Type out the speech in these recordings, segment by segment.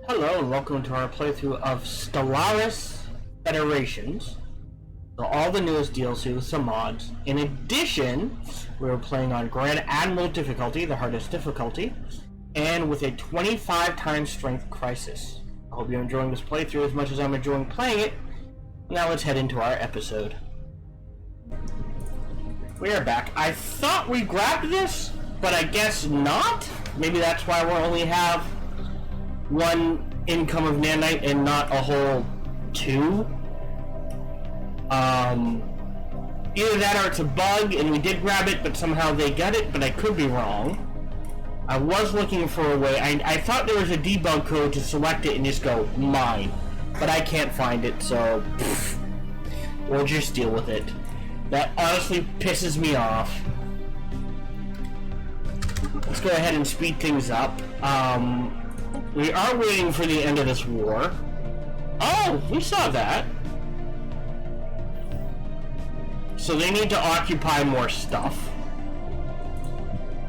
Hello and welcome to our playthrough of Stellaris Federations. So all the newest DLC with some mods. In addition, we were playing on Grand Admiral difficulty, the hardest difficulty, and with a 25 times strength crisis. I hope you're enjoying this playthrough as much as I'm enjoying playing it. Now let's head into our episode. We are back. I thought we grabbed this, but I guess not. Maybe that's why we only have one income of nanite and not a whole two. Either that or it's a bug and we did grab it but somehow they got it, but I could be wrong. I was looking for a way. I thought there was a debug code to select it and just go mine, but I can't find it, so we'll just deal with it. That honestly pisses me off. Let's go ahead and speed things up. We are waiting for the end of this war. Oh, we saw that. So they need to occupy more stuff.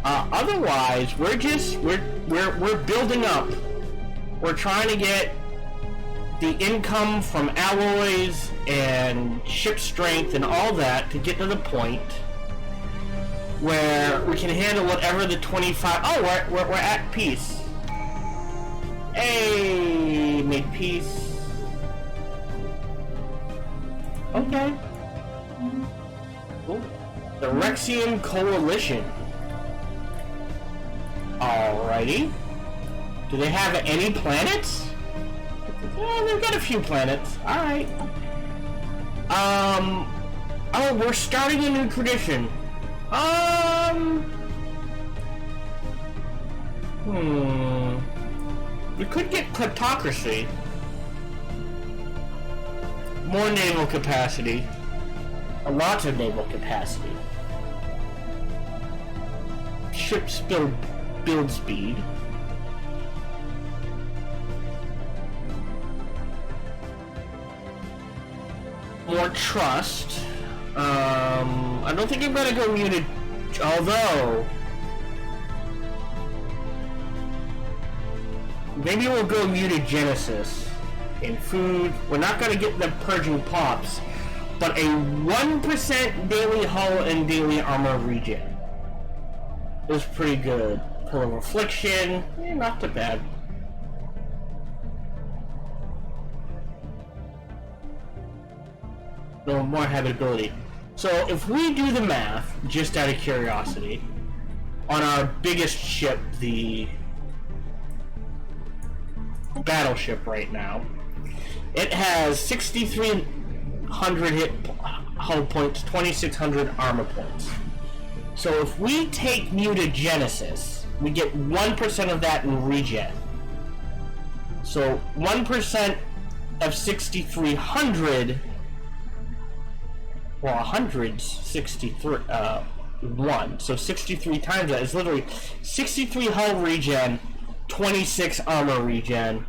Otherwise, we're building up. We're trying to get the income from alloys and ship strength and all that to get to the point where we can handle whatever the 25. Oh, we're at peace. Hey, made peace. Okay. Cool. The Rexian Coalition. Alrighty. Do they have any planets? Yeah, they've got a few planets. Alright. Oh, we're starting a new tradition. We could get kleptocracy. More naval capacity. Lots of naval capacity. Ships build speed. More trust. I don't think I'm gonna go muted, although maybe we'll go mutagenesis in food. We're not gonna get the purging pops, but a 1% daily hull and daily armor regen is pretty good. Pull of affliction, not too bad. No more habitability. So if we do the math, just out of curiosity, on our biggest ship, the battleship right now, it has 6,300 hit hull points, 2,600 armor points. So if we take mutagenesis, we get 1% of that in regen. So 1% of 6,300. Well, 100's 63, 1. So 63 times that is literally 63 hull regen, 26 armor regen,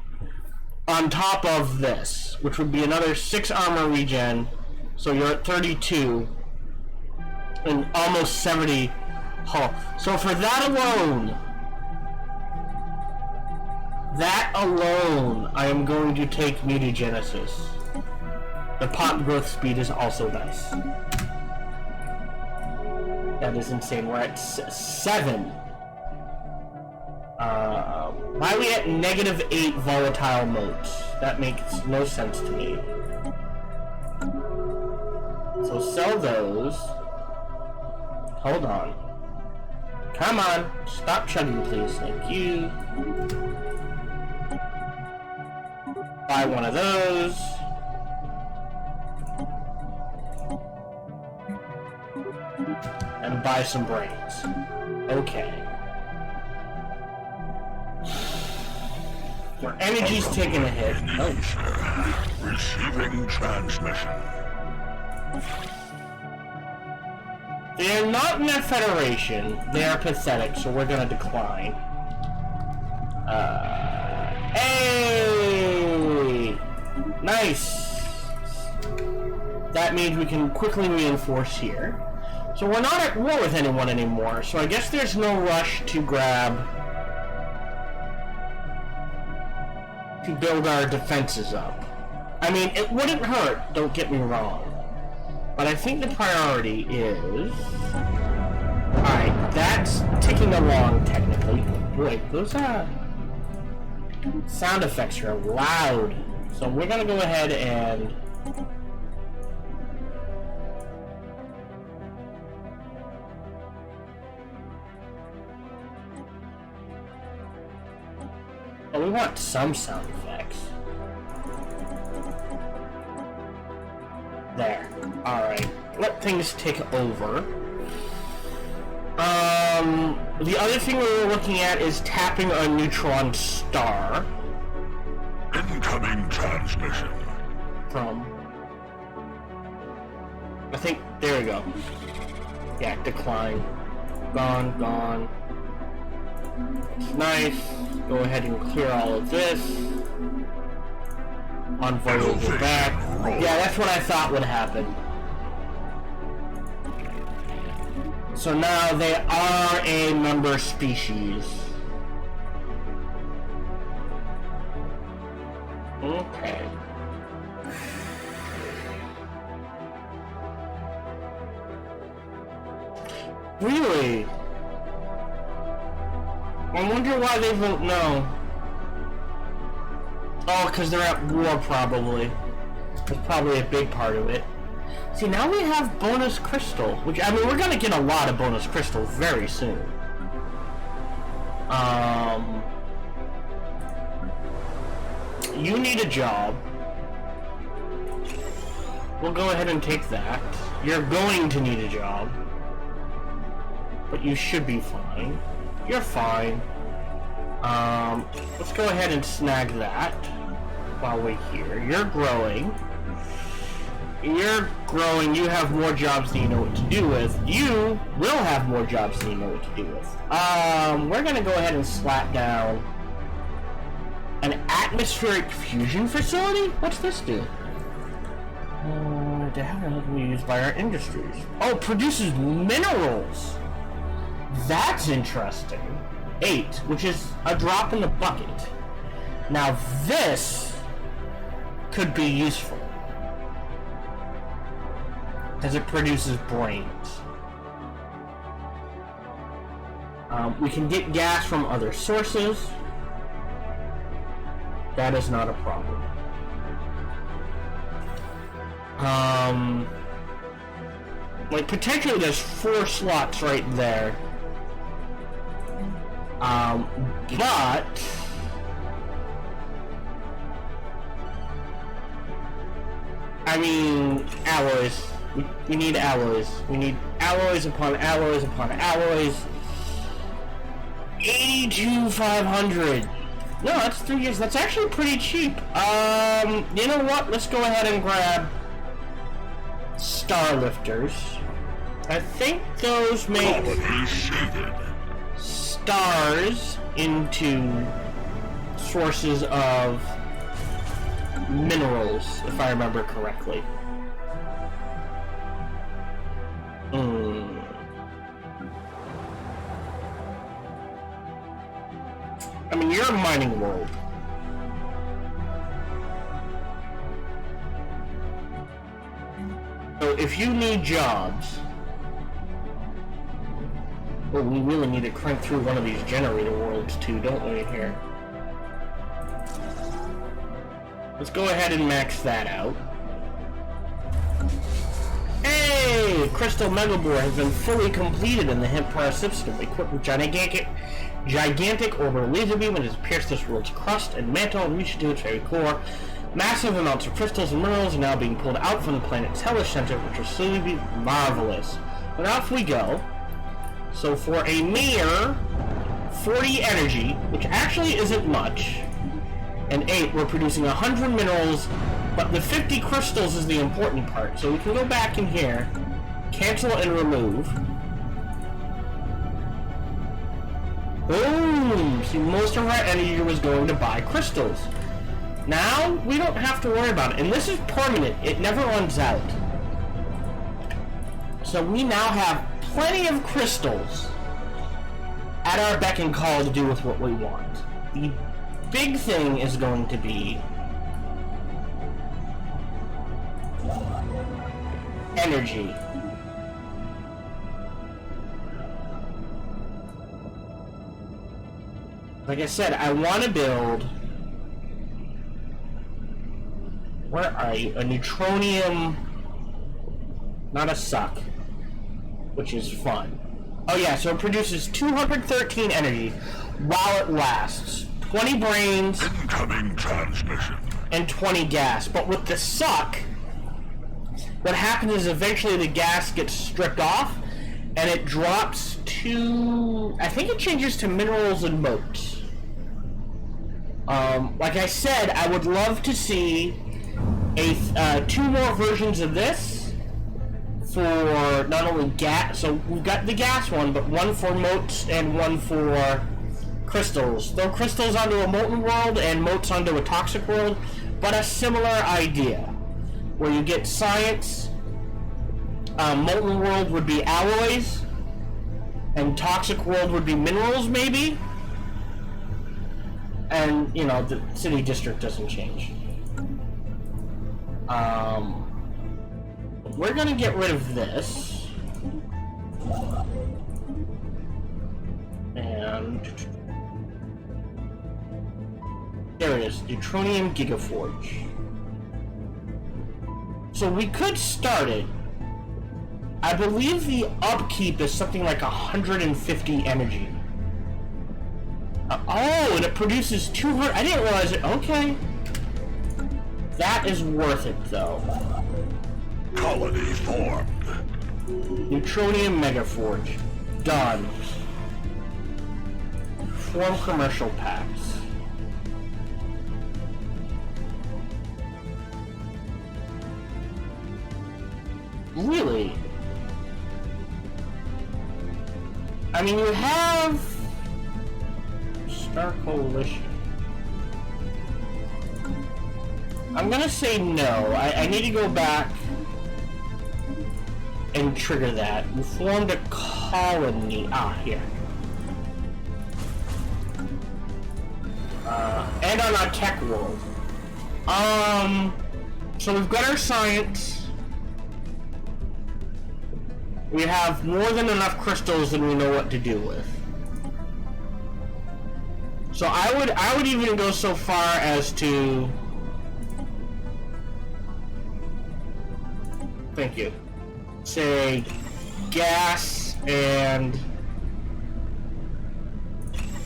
on top of this, which would be another 6 armor regen, so you're at 32, and almost 70 hull. So for that alone, I am going to take mutagenesis. The pop growth speed is also nice. That is insane. We're at 7. Why are we at -8 volatile modes? That makes no sense to me. So sell those. Hold on. Come on. Stop chugging, please. Thank you. Buy one of those. And buy some brains. Okay. Your energy's taking a hit. Oh. Receiving transmission. They are not in a federation. They are pathetic, so we're gonna decline. Hey! Nice! That means we can quickly reinforce here. So we're not at war with anyone anymore, so I guess there's no rush to grab to build our defenses up. I mean, it wouldn't hurt, don't get me wrong. But I think the priority is... Alright, that's ticking along technically. Boy, those sound effects are loud. So we're gonna go ahead and... Oh, we want some sound effects. There. Alright. Let things take over. The other thing we were looking at is tapping a neutron star. Incoming transmission. From... I think... There we go. Yeah, decline. Gone, gone. It's nice. Go ahead and clear all of this. Envoy will go back. Yeah, that's what I thought would happen. So now they are a member species. Okay. Really? I wonder why they vote no. Oh, because they're at war, probably. That's probably a big part of it. See, now we have bonus crystal, which, I mean, we're gonna get a lot of bonus crystal very soon. You need a job. We'll go ahead and take that. You're going to need a job. But you should be fine. You're fine. Let's go ahead and snag that while we're here. You're growing. You're growing. You have more jobs than you know what to do with. You will have more jobs than you know what to do with. We're gonna go ahead and slap down an atmospheric fusion facility? What's this do? To have it used by our industries. Oh, produces minerals. That's interesting. 8, which is a drop in the bucket. Now this could be useful, because it produces brains. We can get gas from other sources. That is not a problem. Like, potentially there's 4 slots right there. But I mean, alloys. We need alloys. We need alloys upon alloys upon alloys. 82,500. No, that's 3 years. That's actually pretty cheap. You know what? Let's go ahead and grab star lifters. I think those make stars into sources of minerals, if I remember correctly. I mean, you're a mining world. So if you need jobs... Well, we really need to crank through one of these generator worlds too, don't we, here? Let's go ahead and max that out. Hey! Crystal Megabore has been fully completed in the Hempire system, equipped with gigantic orbital laser beam, and has pierced this world's crust and mantle and reached to its very core. Massive amounts of crystals and minerals are now being pulled out from the planet's hellish center, which will slowly be marvelous. But off we go. So for a mere 40 energy, which actually isn't much, and 8, we're producing 100 minerals, but the 50 crystals is the important part. So we can go back in here, cancel and remove. Boom! See, most of our energy was going to buy crystals. Now, we don't have to worry about it. And this is permanent. It never runs out. So we now have plenty of crystals at our beck and call to do with what we want. The big thing is going to be energy. Like I said, I want to build... Where are you? A neutronium... Not a suck. Which is fun. Oh yeah, so it produces 213 energy while it lasts. 20 brains... Incoming transmission. And 20 gas. But with the suck, what happens is eventually the gas gets stripped off, and it drops to... I think it changes to minerals and motes. Like I said, I would love to see two more versions of this for not only gas, so we've got the gas one, but one for motes and one for crystals. Throw crystals onto a molten world and motes onto a toxic world, but a similar idea, where you get science. Molten world would be alloys, and toxic world would be minerals, maybe. And, you know, the city district doesn't change. We're gonna get rid of this. And... there it is, Neutronium Gigaforge. So we could start it. I believe the upkeep is something like 150 energy. Oh, and it produces 200. I didn't realize it. Okay. That is worth it, though. Colony formed. Neutronium Megaforge. Done. Form commercial packs. Really? I mean, you have... Star Coalition. I'm gonna say no. I need to go back and trigger that. You formed a colony. Ah, here. And on our tech world. So we've got our science. We have more than enough crystals that we know what to do with. So I would even go so far as to... Thank you. Say gas and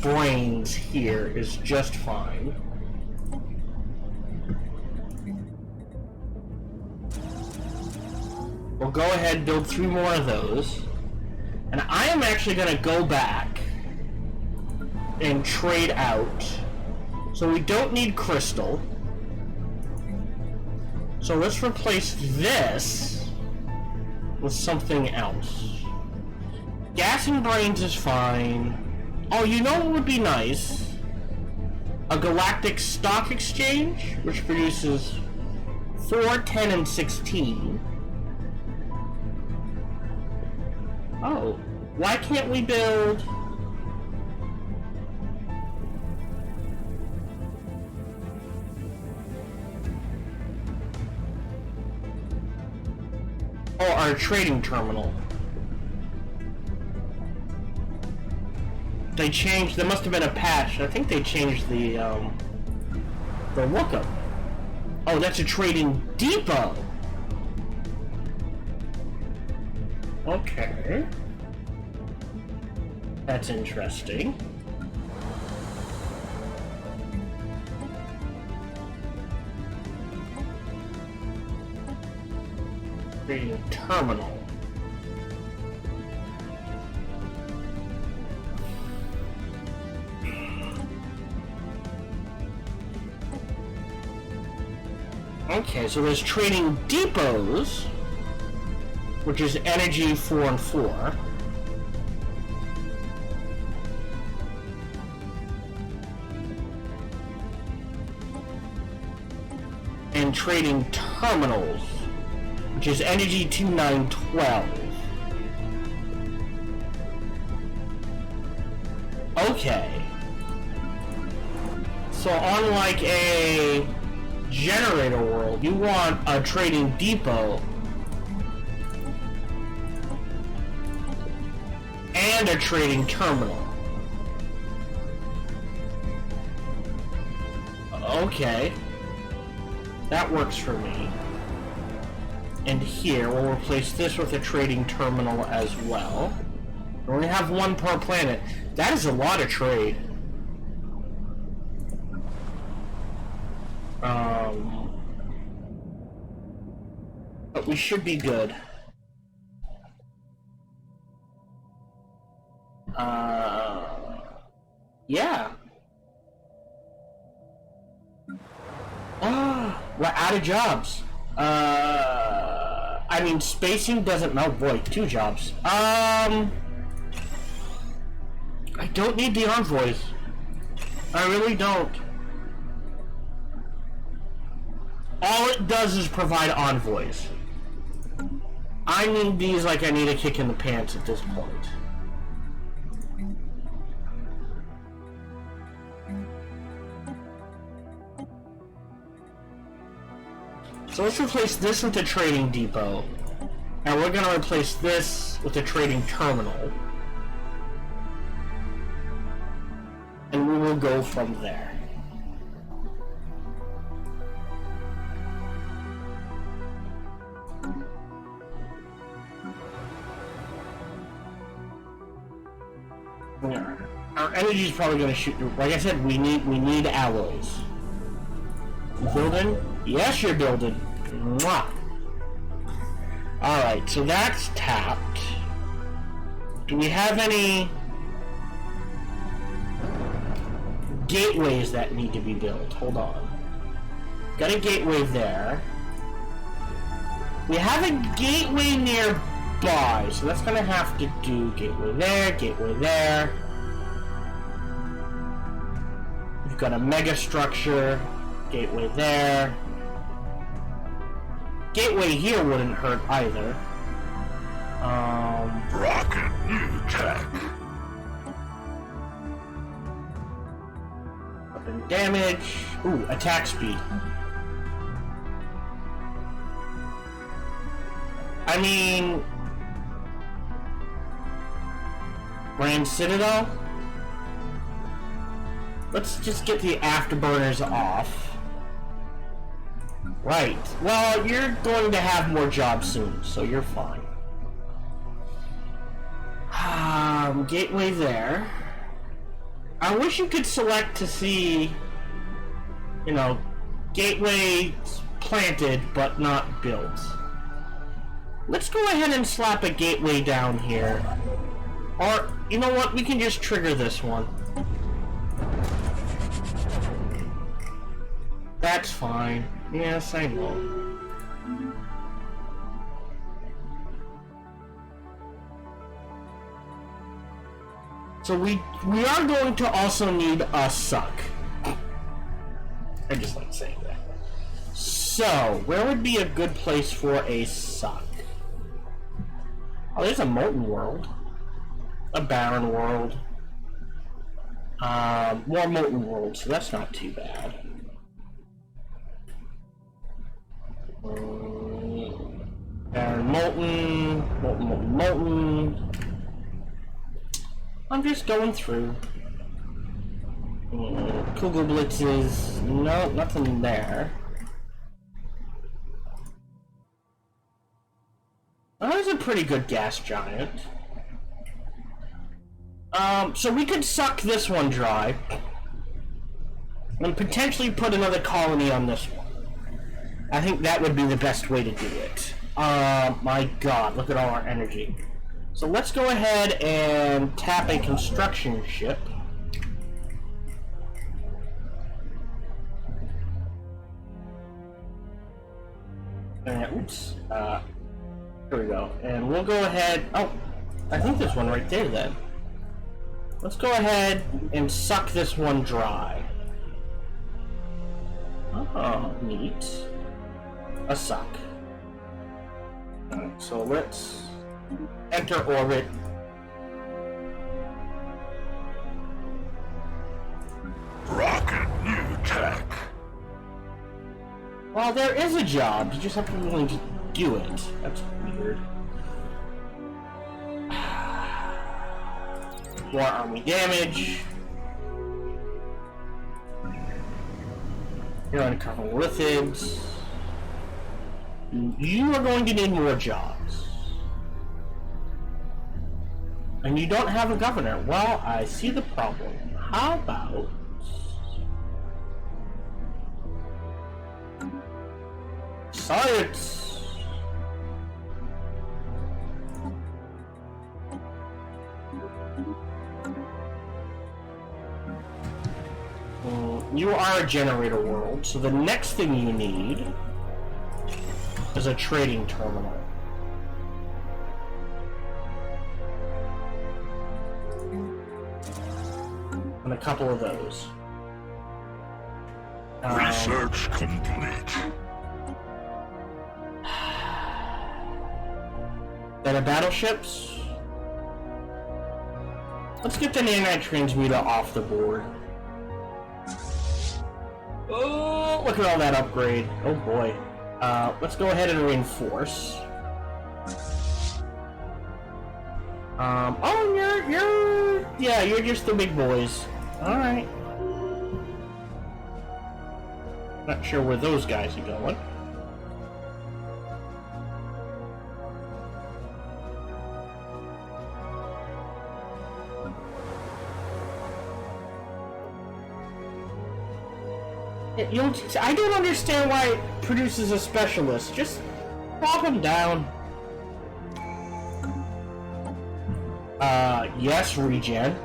brains here is just fine. We'll go ahead and build 3 more of those. And I am actually going to go back and trade out. So we don't need crystal. So let's replace this with something else. Gas and brains is fine. Oh, you know what would be nice? A galactic stock exchange, which produces 4, 10, and 16. Oh, why can't we build... Oh, our trading terminal. They changed, there must have been a patch. I think they changed the lookup. Oh, that's a trading depot. Okay. That's interesting. Trading terminal. Okay, so there's trading depots, which is energy 4 and 4. And trading terminals, which is energy 2, 9, 12. Okay. So So unlike a generator world, you want a trading depot and a trading terminal. Okay. That works for me. And here, we'll replace this with a trading terminal as well. We only have one per planet. That is a lot of trade. But we should be good. Yeah. We're out of jobs. I mean, spacing doesn't melt void. 2 jobs. I don't need the envoys. I really don't. All it does is provide envoys. I need these like I need a kick in the pants at this point. So let's replace this with a trading depot. And we're gonna replace this with a trading terminal. And we will go from there. Our energy is probably going to shoot. Like I said, we need alloys. You building? Yes, you're building. Mwah. All right, so that's tapped. Do we have any gateways that need to be built? Hold on. Got a gateway there. We have a gateway nearby, so that's gonna have to do gateway there. We've got a mega structure, gateway there. Gateway here wouldn't hurt either. Rocket new tech. Weapon damage. Ooh, attack speed. I mean, Grand Citadel? Let's just get the afterburners off. Right. Well, you're going to have more jobs soon, so you're fine. Gateway there. I wish you could select to see, you know, gateway planted but not built. Let's go ahead and slap a gateway down here. Or, you know what, we can just trigger this one. That's fine. Yes, I know. So we are going to also need a suck. I just like saying that. So, where would be a good place for a suck? Oh, there's a molten world. A barren world. More molten world, so that's not too bad. Barren molten. I'm just going through. Kugel blitzes. No, nothing there. That was a pretty good gas giant. So we could suck this one dry and potentially put another colony on this one. I think that would be the best way to do it. My god, look at all our energy. So let's go ahead and tap a construction ship. Oops. Here we go. And we'll go ahead... Oh, I think there's one right there then. Let's go ahead and suck this one dry. Oh, neat. A suck. Alright, so let's enter orbit. Rocket new Well, there is a job. You just have to be willing to do it. That's weird. More army damage. You're uncovering lithids. You are going to need more jobs. And you don't have a governor. Well, I see the problem. How about... science! You are a generator world, so the next thing you need is a trading terminal. And a couple of those. Research complete. Then the battleships. Let's get the nanite transmuter off the board. Oh, look at all that upgrade. Oh boy. Let's go ahead and reinforce. Oh, you're just the big boys. Alright. Not sure where those guys are going. I don't understand why it produces a specialist. Just drop him down. Yes, regen.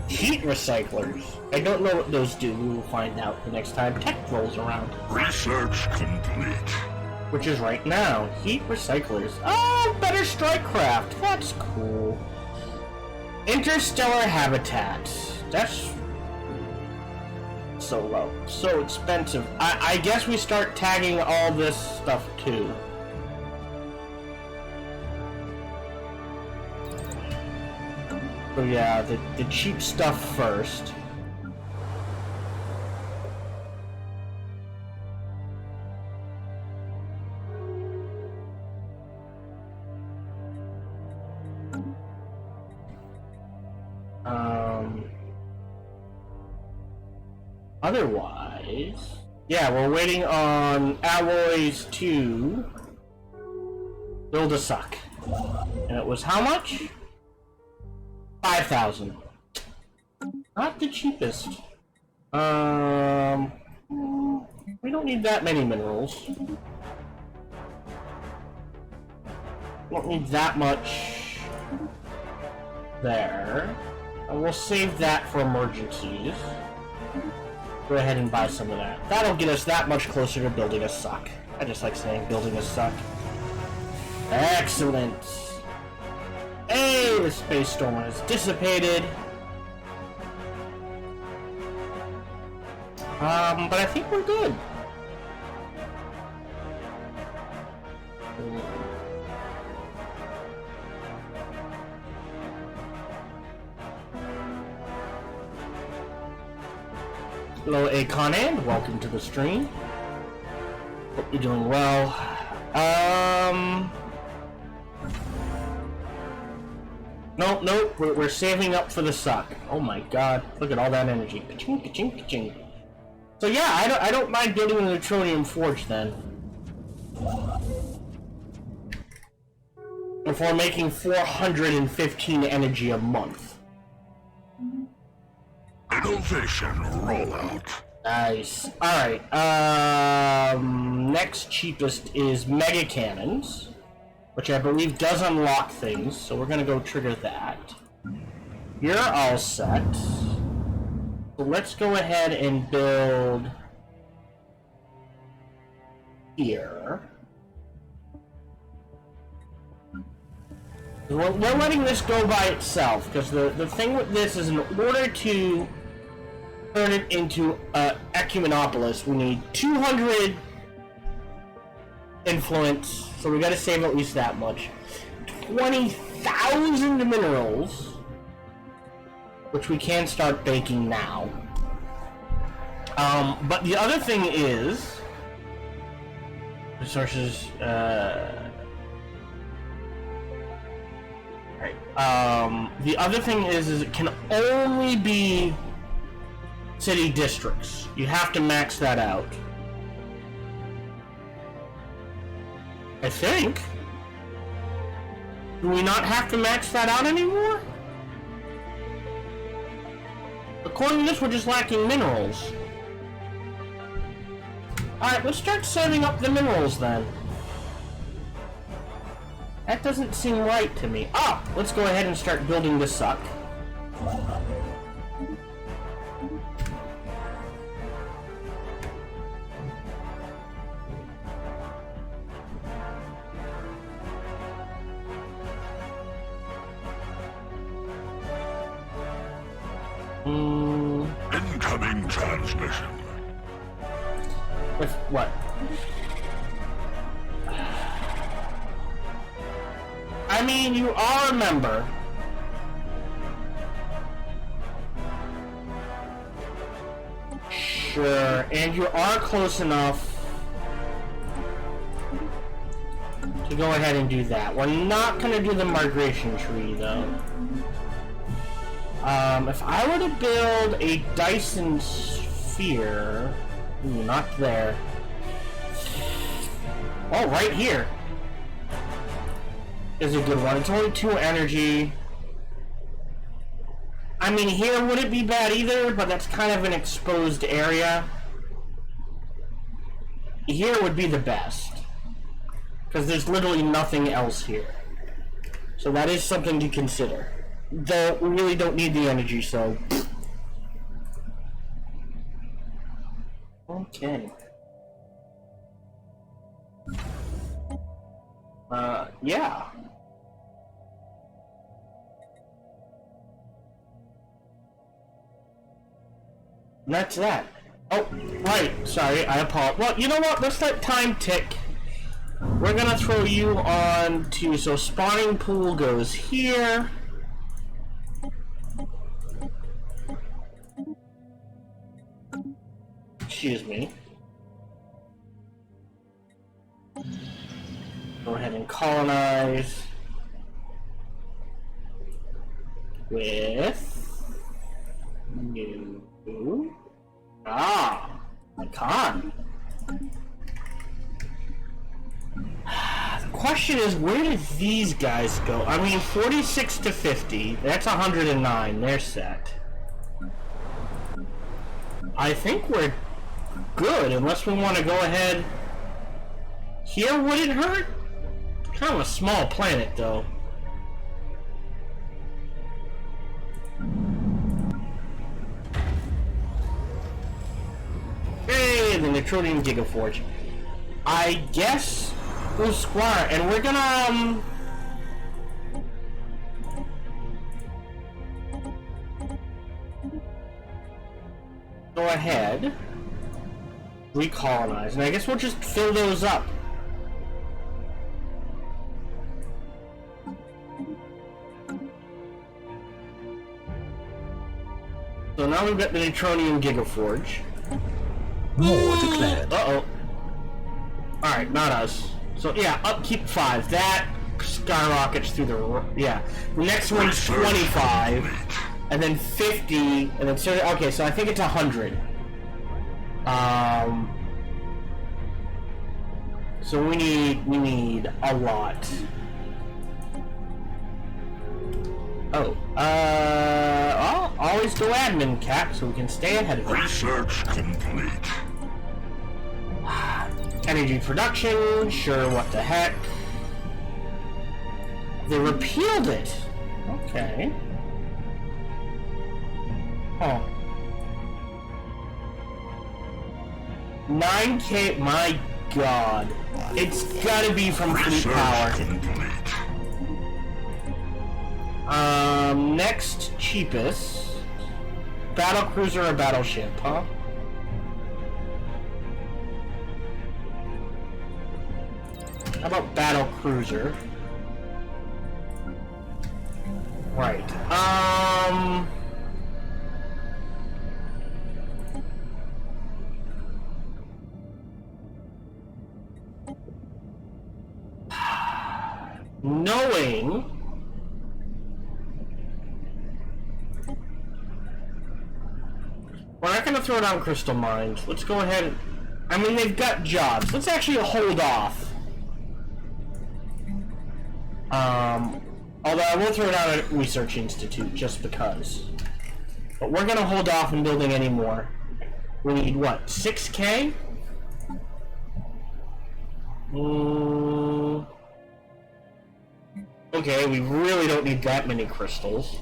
Heat recyclers. I don't know what those do. We will find out the next time tech rolls around. Research complete. Which is right now. Heat recyclers. Oh, better strike craft. That's cool. Interstellar habitat. That's so low. So expensive. I guess we start tagging all this stuff too. So yeah, the cheap stuff first. Otherwise, yeah, we're waiting on alloys to build a suck. And it was how much? 5,000. Not the cheapest. We don't need that many minerals. Don't need that much there. And we'll save that for emergencies. Go ahead and buy some of that. That'll get us that much closer to building a suck. I just like saying building a suck. Excellent. Hey, the space storm has dissipated. But I think we're good. Hello, Akanen. Welcome to the stream. Hope you're doing well. Nope. We're saving up for the suck. Oh my god! Look at all that energy. Ka-ching, ka-ching, ka-ching. So yeah, I don't mind building a neutronium forge then. If we're making 415 energy a month. Innovation rollout. Nice. Alright, next cheapest is mega cannons, which I believe does unlock things, so we're gonna go trigger that. You're all set. So let's go ahead and build here. We're letting this go by itself, because the thing with this is in order to turn it into Ecumenopolis, we need 200 influence, so we gotta save at least that much. 20,000 minerals, which we can start baking now. But the other thing is resources. Right. The other thing is it can only be city districts. You have to max that out. I think. Do we not have to max that out anymore? According to this, we're just lacking minerals. Alright, let's start saving up the minerals then. That doesn't seem right to me. Ah! Let's go ahead and start building this suck. Incoming transmission. With what? I mean, you are a member. Sure, and you are close enough to go ahead and do that. We're not gonna do the migration tree, though. If I were to build a Dyson sphere... Ooh, not there. Oh, right here is a good one. It's only 2 energy. I mean, here wouldn't be bad either, but that's kind of an exposed area. Here would be the best, because there's literally nothing else here. So that is something to consider. Though we really don't need the energy, so... Okay. Yeah. And that's that. Oh, right. Sorry, I apologize. Well, you know what? Let's let time tick. We're gonna throw you on to... So, spawning pool goes here. Excuse me. Go ahead and colonize with new. Icon. The question is, where did these guys go? I mean, 46 to 50. That's 109. They're set. I think we're good, unless we want to go ahead. Here wouldn't hurt? Kind of a small planet, though. Hey, the Neutronium Gigaforge. I guess we'll squire, and we're gonna, go ahead, recolonize, and I guess we'll just fill those up. So now we've got the Neutronium Gigaforge. War declared. Uh-oh. Alright, not us. So yeah, upkeep 5. That skyrockets through the... Yeah. The next one's 25. And then 50. And then... Okay, so I think it's 100. So we need a lot. Oh, well, always go admin, Cap, so we can stay ahead of it. Research complete. Energy production, sure, what the heck. They repealed it. Okay. Huh. 9K, my god. It's gotta be from fleet power. Complete. Next cheapest. Battle cruiser or battleship, huh? How about battle cruiser? Right. Knowing we're not going to throw down crystal mines. Let's go ahead and... I mean, they've got jobs. Let's actually hold off. Although I will throw down a research institute just because. But we're going to hold off on building any more. We need, what, 6K? Okay, we really don't need that many crystals.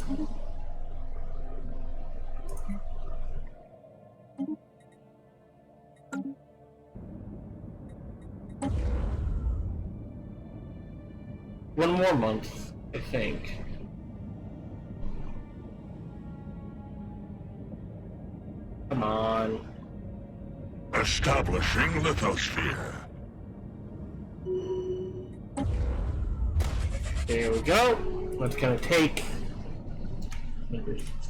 One more month, I think. Come on. Establishing lithosphere. There we go. That's gonna take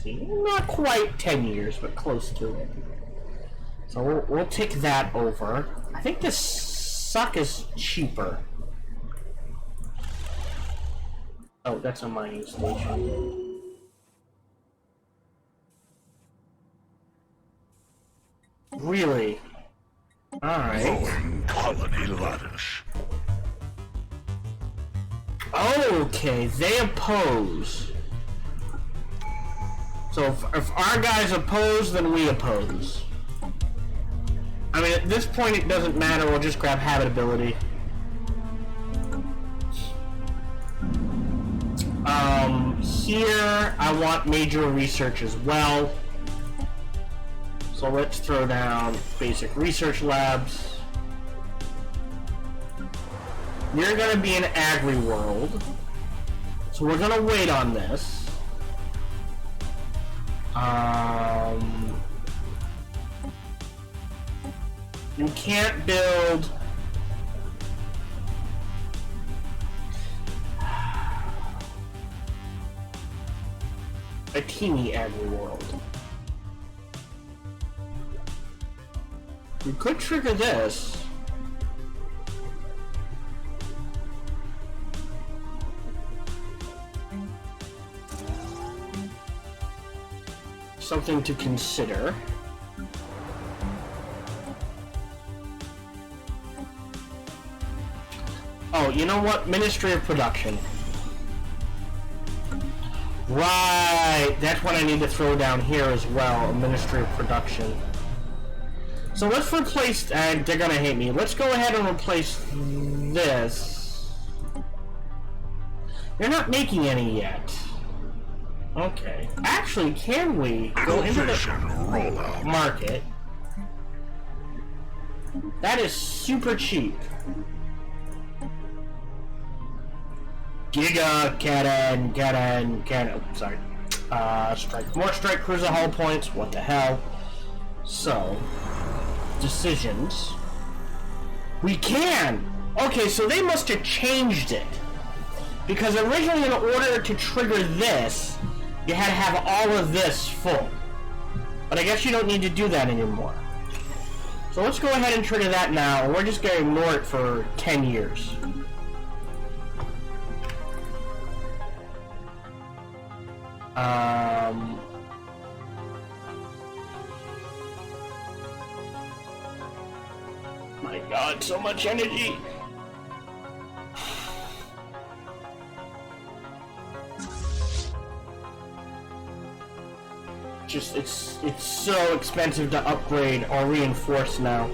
not quite 10 years, but close to it. So we'll take that over. I think this suck is cheaper. Oh, that's a mining station. Really? Alright. Glowing colony lattice. Okay, they oppose. So if our guys oppose, then we oppose. I mean, at this point it doesn't matter, we'll just grab habitability. Here, I want major research as well. So let's throw down basic research labs. We're gonna be in agri-world. So we're gonna wait on this. You can't build... a teeny agri-world. We could trigger this. Something to consider. Oh, you know what? Ministry of Production. Right! That's what I need to throw down here as well, a Ministry of Production. So let's replace... they're gonna hate me. Let's go ahead and replace this. They're not making any yet. Okay. Actually, can we go into the market? That is super cheap. Giga cannon. Sorry. Strike. More strike cruiser hull points. What the hell? So, decisions. We can! Okay, so they must have changed it. Because originally, in order to trigger this, you had to have all of this full. But I guess you don't need to do that anymore. So let's go ahead and trigger that now, and we're just going to ignore it for 10 years. My God, so much energy! Just, it's so expensive to upgrade or reinforce now.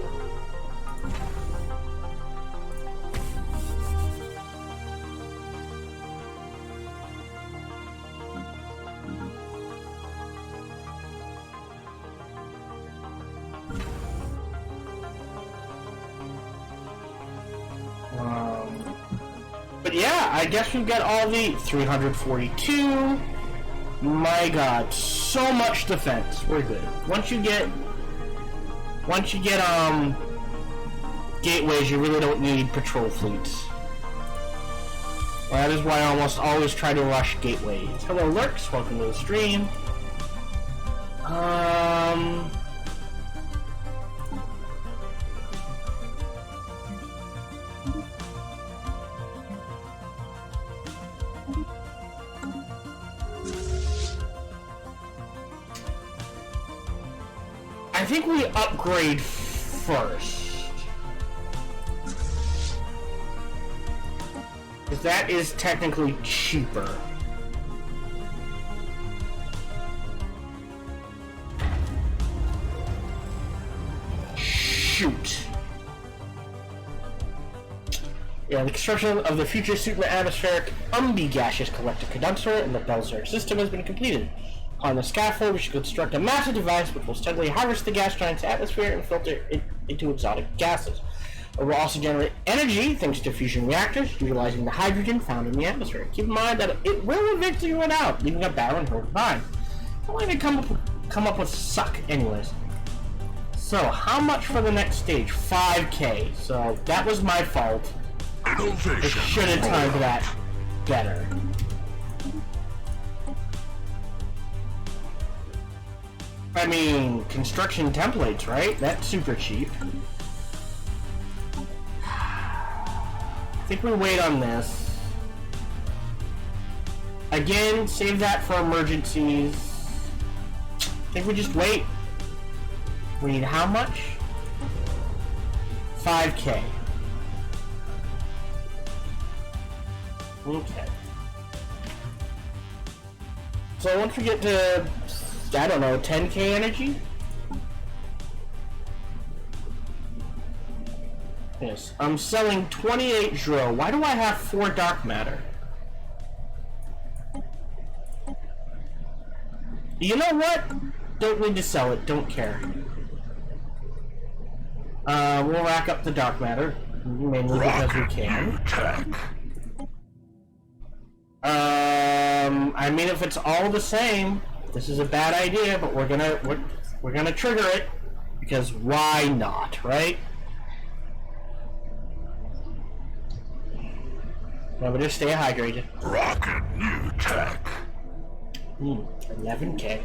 But yeah, I guess we've got all the 342. My God, so much defense. We're good. Once you get gateways, you really don't need patrol fleets. That is why I almost always try to rush gateways. Hello, Lurks. Welcome to the stream. I think we upgrade first. Because that is technically cheaper. Shoot. Yeah, the construction of the future super-atmospheric gaseous collector condenser in the Belzer system has been completed. On the scaffold, we should construct a massive device which will steadily harvest the gas giant's atmosphere and filter it into exotic gases. It will also generate energy thanks to fusion reactors, utilizing the hydrogen found in the atmosphere. Keep in mind that it will eventually run out, leaving a barren horde behind. Don't let it come up with suck, anyways. So, how much for the next stage? 5K. So, that was my fault. Innovation. I should have timed that better. I mean, construction templates, right? That's super cheap. I think we wait on this. Again, save that for emergencies. I think we just wait. We need how much? 5K. Okay. So once we get to, I don't know, 10K energy? Yes. I'm selling 28 Dro. Why do I have 4 dark matter? You know what? Don't need to sell it. Don't care. We'll rack up the dark matter. Mainly because we can. I mean, if it's all the same, this is a bad idea, but we're gonna trigger it because why not, right? No, but just stay hydrated. Rocket new tech. 11K.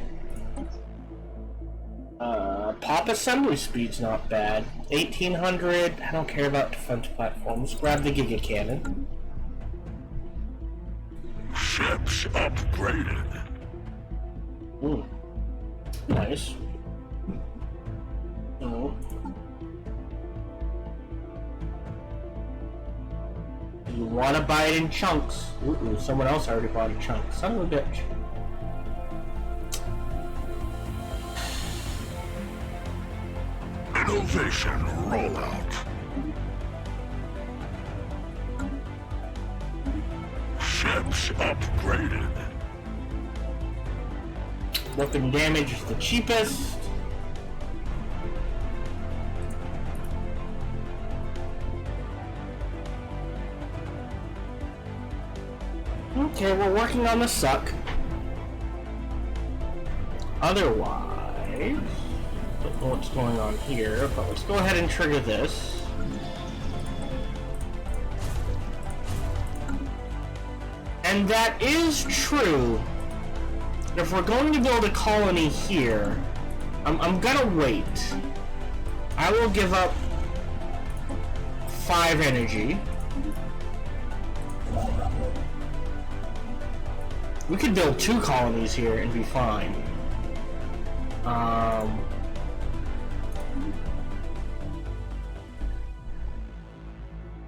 Pop assembly speed's not bad. 1800. I don't care about defense platforms. Grab the Giga Cannon. Ships upgraded. Nice. You want to buy it in chunks. Someone else already bought a chunk. Son of a bitch. Innovation rollout. Ships upgraded. Weapon damage is the cheapest. Okay, we're working on the suck. Otherwise, don't know what's going on here, but let's go ahead and trigger this. And that is true. If we're going to build a colony here, I'm gonna wait. I will give up 5 energy. We could build 2 colonies here and be fine.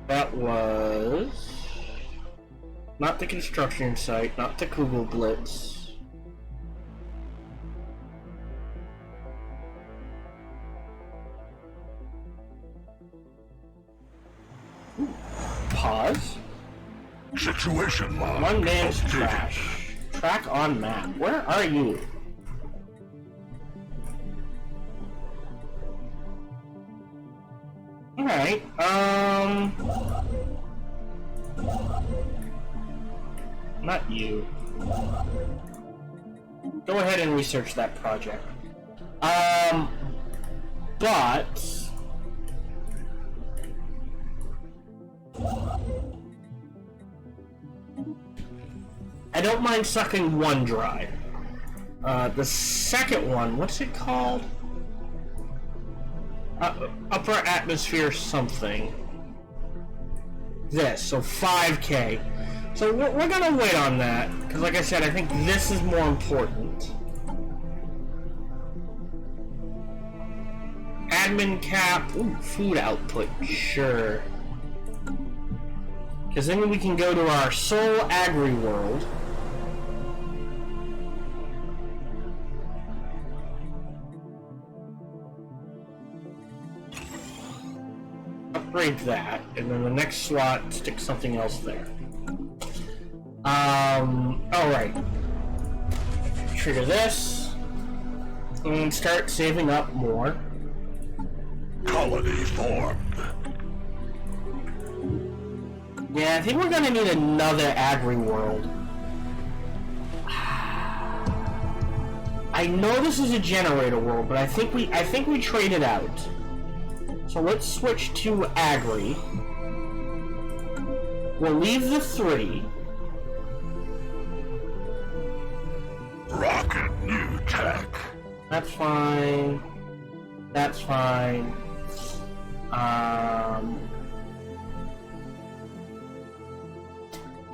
That was not the construction site, not the Kugel Blitz. Pause. Situation log. One man's updated. trash. Track on map. Where are you? Alright, not you. Go ahead and research that project. But I don't mind sucking one dry. The second one, what's it called? Upper atmosphere something. This, so 5K. So we're gonna wait on that, because like I said, I think this is more important. Admin cap, ooh, food output, sure. Because then we can go to our Soul Agri world. Upgrade that, and then the next slot, stick something else there. Alright. Trigger this. And start saving up more. Colony formed. Yeah, I think we're gonna need another agri world. I know this is a generator world, but I think we trade it out. So let's switch to agri. We'll leave the 3. Rocket new tech. That's fine. That's fine.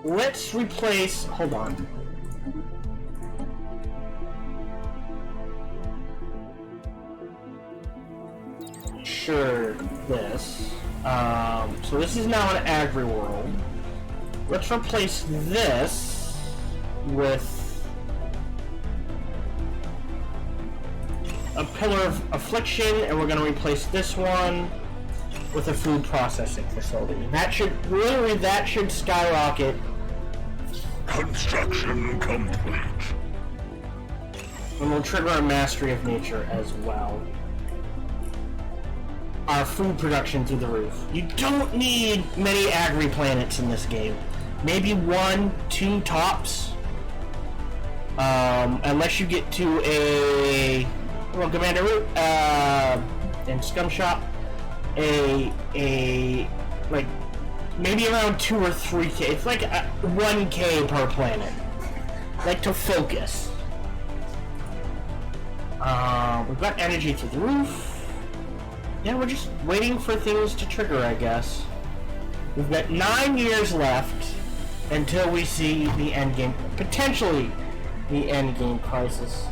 Let's replace... Hold on. Sure, this. So this is now an agri world. Let's replace this with a pillar of affliction, and we're going to replace this one with a food processing facility. That should skyrocket. Construction complete. And we'll trigger a mastery of nature as well. Our food production through the roof. You don't need many agri planets in this game. Maybe 1, 2 tops. Unless you get to a... Well, Commander Root, and Scum Shop, like, maybe around 2 or 3K. It's like 1K per planet. Like, to focus. We've got energy through the roof. Yeah, we're just waiting for things to trigger, I guess. We've got 9 years left until we see the endgame, potentially the endgame crisis.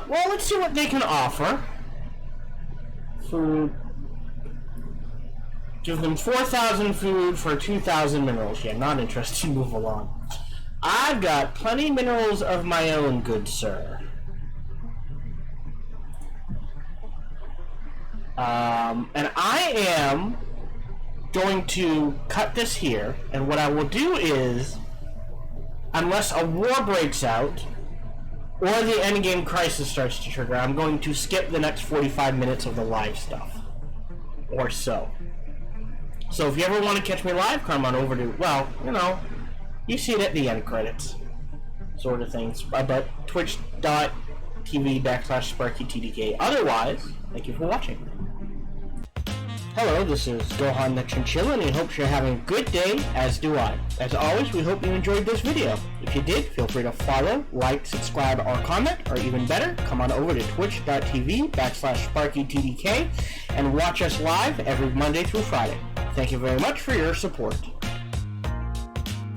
Well, let's see what they can offer. Food. Give them 4,000 food for 2,000 minerals. Yeah, not interested. Move along. I've got plenty minerals of my own, good sir. And I am going to cut this here, and what I will do is, unless a war breaks out, or the endgame crisis starts to trigger, I'm going to skip the next 45 minutes of the live stuff. Or so. So if you ever want to catch me live, come on over to, well, you know, you see it at the end credits. Sort of things. But twitch.tv/SparkyTDK. Otherwise, thank you for watching. Hello, this is Gohan the Chinchilla, and he hopes you're having a good day, as do I. As always, we hope you enjoyed this video. If you did, feel free to follow, like, subscribe, or comment, or even better, come on over to twitch.tv/SparkyTDK and watch us live every Monday through Friday. Thank you very much for your support.